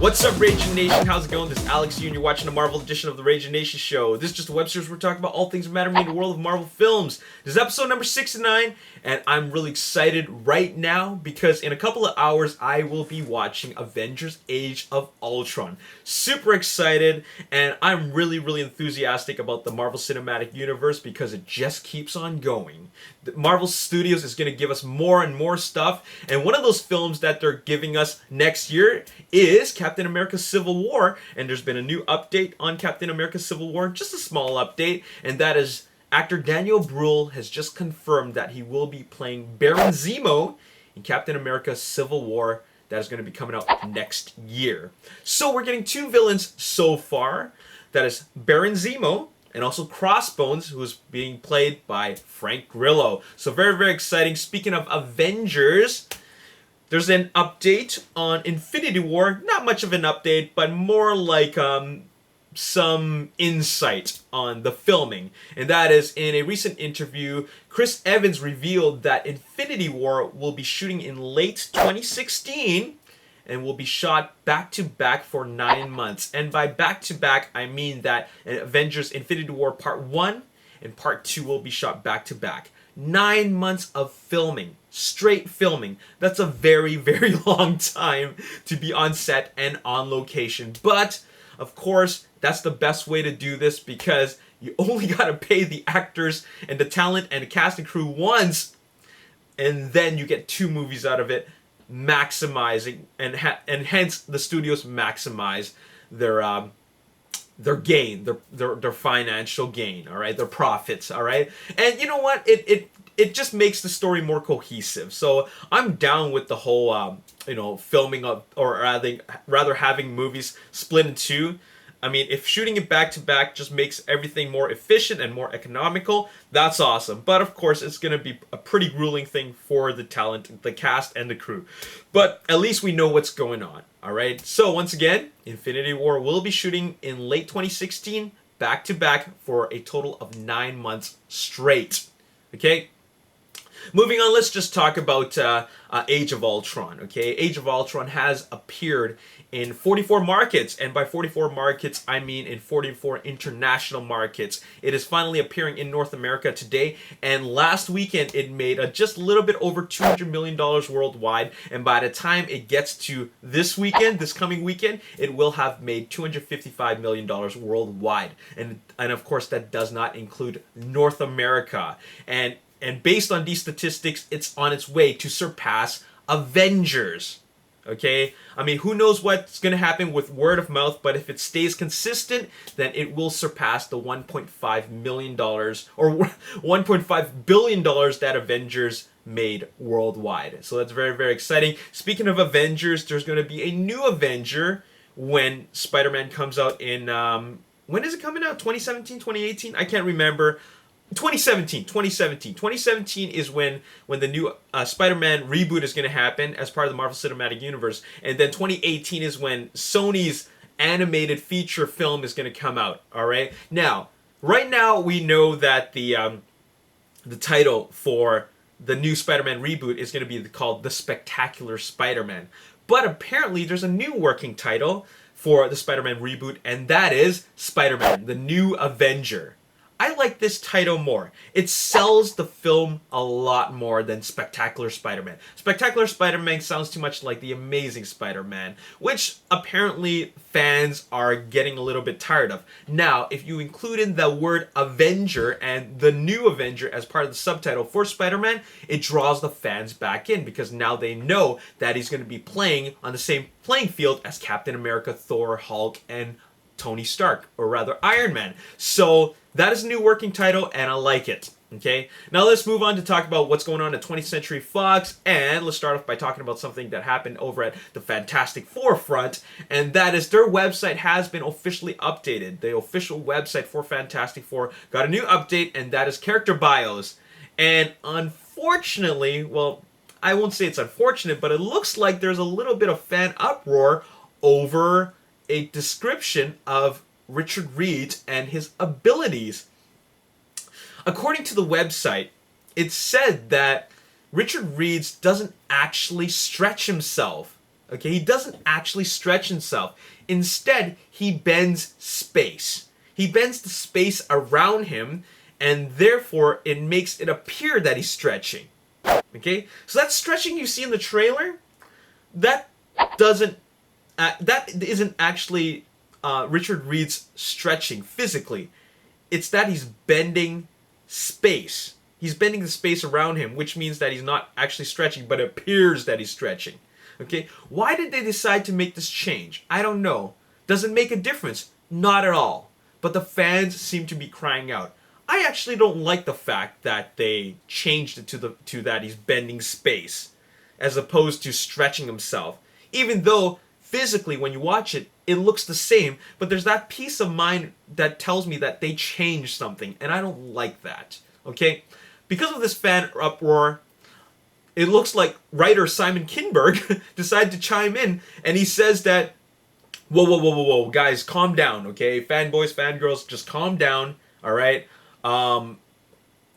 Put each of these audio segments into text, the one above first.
What's up, Ragin Nation? How's it going? This is Alex here, and you're watching the Marvel edition of the Ragin Nation show. This is just a web series where we're talking about all things that matter to me in the world of Marvel films. This is episode number 69, and I'm really excited right now because in a couple of hours, I will be watching Avengers Age of Ultron. Super excited, and I'm really enthusiastic about the Marvel Cinematic Universe because it just keeps on going. Marvel Studios is going to give us more and more stuff, and one of those films that they're giving us next year is Captain America Civil War, and there's been a new update on Captain America Civil War, just a small update, and that is actor Daniel Bruhl has just confirmed that he will be playing Baron Zemo in Captain America Civil War. That is going to be coming out next year. So we're getting two villains so far. That is Baron Zemo and also Crossbones, who is being played by Frank Grillo. So very exciting. Speaking of Avengers, there's an update on Infinity War. Not much of an update, but more like some insight on the filming. And that is, in a recent interview, Chris Evans revealed that Infinity War will be shooting in late 2016 and will be shot back-to-back for 9 months. And by back-to-back, I mean that Avengers Infinity War Part 1 and Part 2 will be shot back-to-back. 9 months of filming, straight filming. That's a very long time to be on set and on location. But, of course, that's the best way to do this because you only gotta pay the actors and the talent and the cast and crew once, and then you get 2 movies out of it, maximizing, and hence the studios maximize their gain, their financial gain, all right, their profits, all right. And you know what? It just makes the story more cohesive. So I'm down with the whole filming of, or rather having movies split in 2. I mean, if shooting it back to back just makes everything more efficient and more economical, that's awesome. But of course, it's going to be a pretty grueling thing for the talent, the cast, and the crew. But at least we know what's going on, all right? So once again, Infinity War will be shooting in late 2016, back to back for a total of 9 months straight, okay? Moving on, let's just talk about Age of Ultron, okay? Age of Ultron has appeared in 44 markets, and by 44 markets, I mean in 44 international markets. It is finally appearing in North America today, and last weekend it made just a little bit over $200 million worldwide, and by the time it gets to this weekend, this coming weekend, it will have made $255 million worldwide. And of course, that does not include North America. And based on these statistics, it's on its way to surpass Avengers. Okay? I mean, who knows what's going to happen with word of mouth, but if it stays consistent, then it will surpass the $1.5 million or $1.5 billion that Avengers made worldwide. So that's very exciting. Speaking of Avengers, there's going to be a new Avenger when Spider-Man comes out in... when is it coming out? 2017, 2018? I can't remember. 2017 is when the new Spider-Man reboot is going to happen as part of the Marvel Cinematic Universe, and then 2018 is when Sony's animated feature film is going to come out. All right. Now, right now we know that the title for the new Spider-Man reboot is going to be called The Spectacular Spider-Man, but apparently there's a new working title for the Spider-Man reboot, and that is Spider-Man: The New Avenger. I like this title more. It sells the film a lot more than Spectacular Spider-Man. Spectacular Spider-Man sounds too much like The Amazing Spider-Man, which apparently fans are getting a little bit tired of. Now, if you include in the word Avenger and the New Avenger as part of the subtitle for Spider-Man, it draws the fans back in because now they know that he's going to be playing on the same playing field as Captain America, Thor, Hulk, and Tony Stark, or rather Iron Man. So that is a new working title, and I like it. Okay, now let's move on to talk about what's going on at 20th Century Fox, and let's start off by talking about something that happened over at the Fantastic Four front, and that is their website has been officially updated. The official website for Fantastic Four got a new update, and that is character bios. And unfortunately, well, I won't say it's unfortunate, but it looks like there's a little bit of fan uproar over a description of Richard Reed and his abilities. According to the website, it said that Richard Reed doesn't actually stretch himself. Okay, he doesn't actually stretch himself. Instead, he bends space. He bends the space around him, and therefore it makes it appear that he's stretching. Okay, so that stretching you see in the trailer, that doesn't, that isn't actually Richard Reed's stretching physically. It's that he's bending space. He's bending the space around him, which means that he's not actually stretching, but it appears that he's stretching. Okay, why did they decide to make this change? I don't know. Does it make a difference? Not at all. But the fans seem to be crying out. I actually don't like the fact that they changed it to that he's bending space, as opposed to stretching himself. Even though physically, when you watch it, it looks the same, but there's that peace of mind that tells me that they changed something, and I don't like that. Okay, because of this fan uproar, it looks like writer Simon Kinberg decided to chime in, and he says that, whoa, guys, calm down, okay? Fanboys, fangirls, just calm down, all right?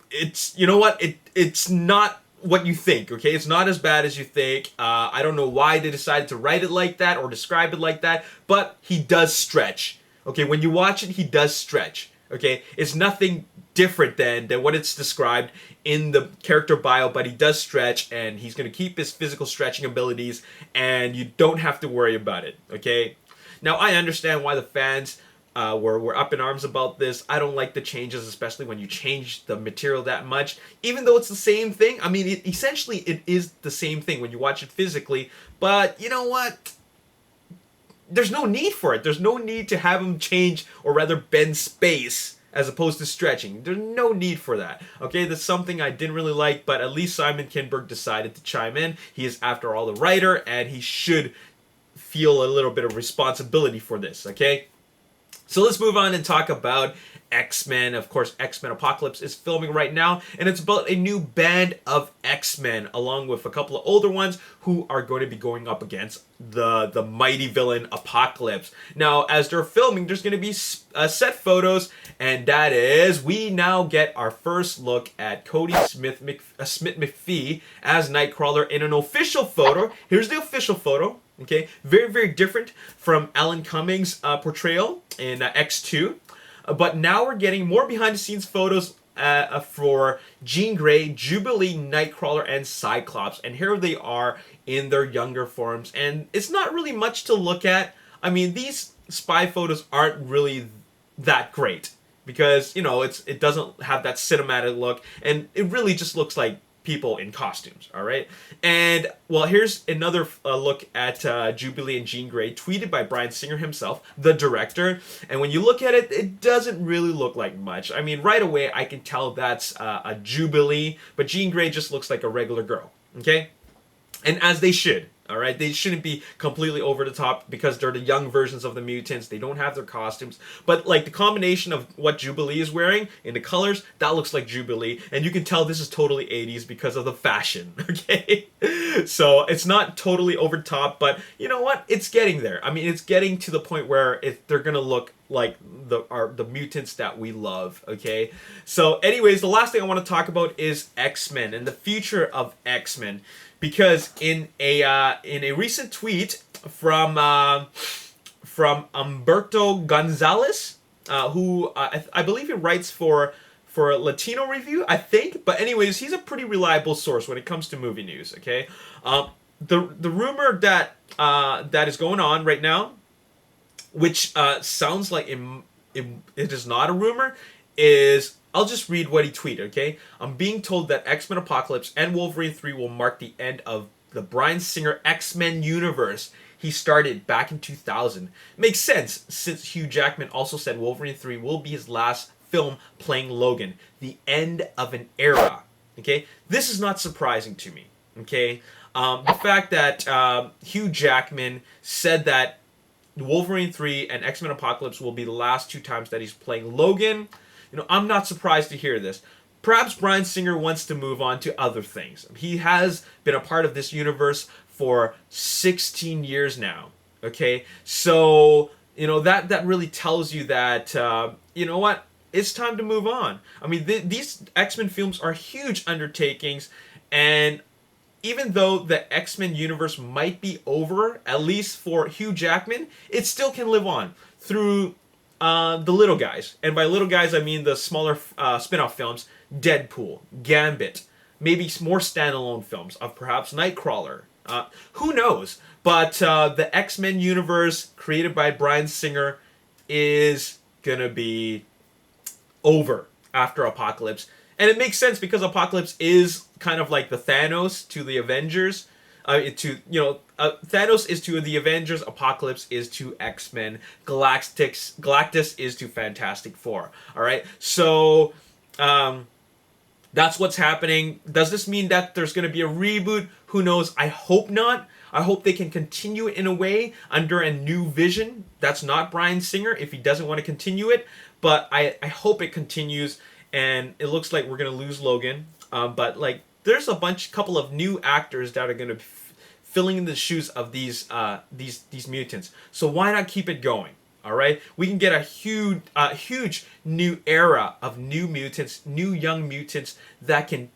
It's, you know what? It's not what you think, okay? It's not as bad as you think. I don't know why they decided to write it like that or describe it like that, but he does stretch, okay? When you watch it, he does stretch, okay? It's nothing different than what it's described in the character bio, but he does stretch, and he's going to keep his physical stretching abilities, and you don't have to worry about it, okay? Now, I understand why the fans were up in arms about this. I don't like the changes, especially when you change the material that much, even though it's the same thing. I mean, essentially, it is the same thing when you watch it physically, but you know what? There's no need for it. There's no need to have him change, or rather bend space, as opposed to stretching. There's no need for that. Okay, that's something I didn't really like, but at least Simon Kinberg decided to chime in. He is, after all, the writer, and he should feel a little bit of responsibility for this, okay? So let's move on and talk about X-Men. Of course, X-Men Apocalypse is filming right now, and it's about a new band of X-Men, along with a couple of older ones who are going to be going up against the mighty villain Apocalypse. Now, as they're filming, there's going to be set photos, and that is, we now get our first look at Cody Smith-McPhee as Nightcrawler in an official photo. Here's the official photo. Okay, very, very different from Alan Cummings' portrayal in X2. But now we're getting more behind-the-scenes photos for Jean Grey, Jubilee, Nightcrawler, and Cyclops. And here they are in their younger forms. And it's not really much to look at. I mean, these spy photos aren't really that great. Because, you know, it doesn't have that cinematic look. And it really just looks like people in costumes, all right? And, well, here's another look at Jubilee and Jean Grey, tweeted by Bryan Singer himself, the director. And when you look at it, it doesn't really look like much. I mean, right away, I can tell that's a Jubilee, but Jean Grey just looks like a regular girl, okay? And as they should. All right, they shouldn't be completely over the top because they're the young versions of the mutants. They don't have their costumes, but like the combination of what Jubilee is wearing in the colors, that looks like Jubilee, and you can tell this is totally 80s because of the fashion. Okay, so it's not totally over the top, but you know what? It's getting there. I mean, it's getting to the point where they're gonna look like the mutants that we love. Okay, so anyways, the last thing I want to talk about is X-Men and the future of X-Men. Because in a recent tweet from Humberto Gonzalez, who I believe he writes for Latino Review, I think. But anyways, he's a pretty reliable source when it comes to movie news. Okay, the rumor that is going on right now, which sounds like it is not a rumor, is, I'll just read what he tweeted, okay? I'm being told that X-Men Apocalypse and Wolverine 3 will mark the end of the Bryan Singer X-Men universe he started back in 2000. Makes sense, since Hugh Jackman also said Wolverine 3 will be his last film playing Logan. The end of an era, okay? This is not surprising to me, okay? The fact that Hugh Jackman said that Wolverine 3 and X-Men Apocalypse will be the last two times that he's playing Logan, you know, I'm not surprised to hear this. Perhaps Bryan Singer wants to move on to other things. He has been a part of this universe for 16 years now, okay? So, you know, that really tells you that, you know what? It's time to move on. I mean, these X-Men films are huge undertakings, and even though the X-Men universe might be over, at least for Hugh Jackman, it still can live on through the little guys. And by little guys, I mean the smaller spin-off films, Deadpool, Gambit, maybe more standalone films of perhaps Nightcrawler. Who knows? But the X-Men universe created by Bryan Singer is gonna be over after Apocalypse. And it makes sense because Apocalypse is kind of like the Thanos to the Avengers. Thanos is to the Avengers, Apocalypse is to X-Men, Galactus is to Fantastic Four. All right, so that's what's happening. Does this mean that there's going to be a reboot? Who knows? I hope not. I hope they can continue it in a way under a new vision. That's not Bryan Singer if he doesn't want to continue it. But I hope it continues. And it looks like we're going to lose Logan. But like there's couple of new actors that are going to be filling in the shoes of these mutants. So why not keep it going? All right, we can get a huge new era of new mutants, new young mutants that can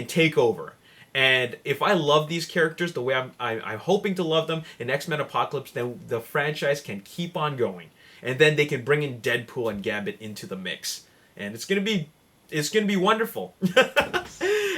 take over. And if I love these characters the way I'm hoping to love them in X-Men Apocalypse, then the franchise can keep on going, and then they can bring in Deadpool and Gambit into the mix, and it's gonna be wonderful.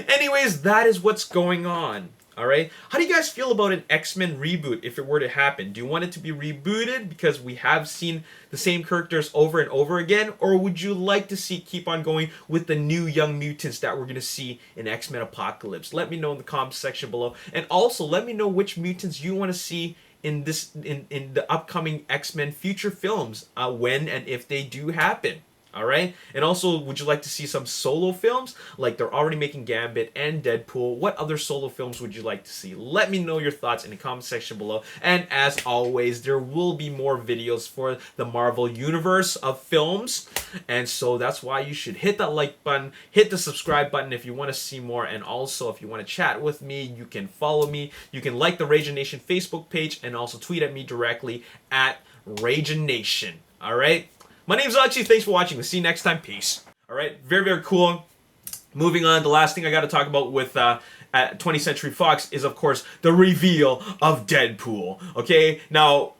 Anyways, that is what's going on. All right. How do you guys feel about an X-Men reboot if it were to happen? Do you want it to be rebooted because we have seen the same characters over and over again? Or would you like to see keep on going with the new young mutants that we're going to see in X-Men Apocalypse? Let me know in the comments section below. And also let me know which mutants you want to see in the upcoming X-Men future films when and if they do happen. All right, and also, would you like to see some solo films? Like they're already making Gambit and Deadpool. What other solo films would you like to see? Let me know your thoughts in the comment section below. And as always, there will be more videos for the Marvel Universe of films. And so that's why you should hit that like button, hit the subscribe button if you want to see more. And also, if you want to chat with me, you can follow me. You can like the Ragin Nation Facebook page and also tweet at me directly at Ragin Nation. All right. My name's Archie. Thanks for watching. We'll see you next time. Peace. All right. Very, very cool. Moving on. The last thing I got to talk about with 20th Century Fox is, of course, the reveal of Deadpool. Okay. Now,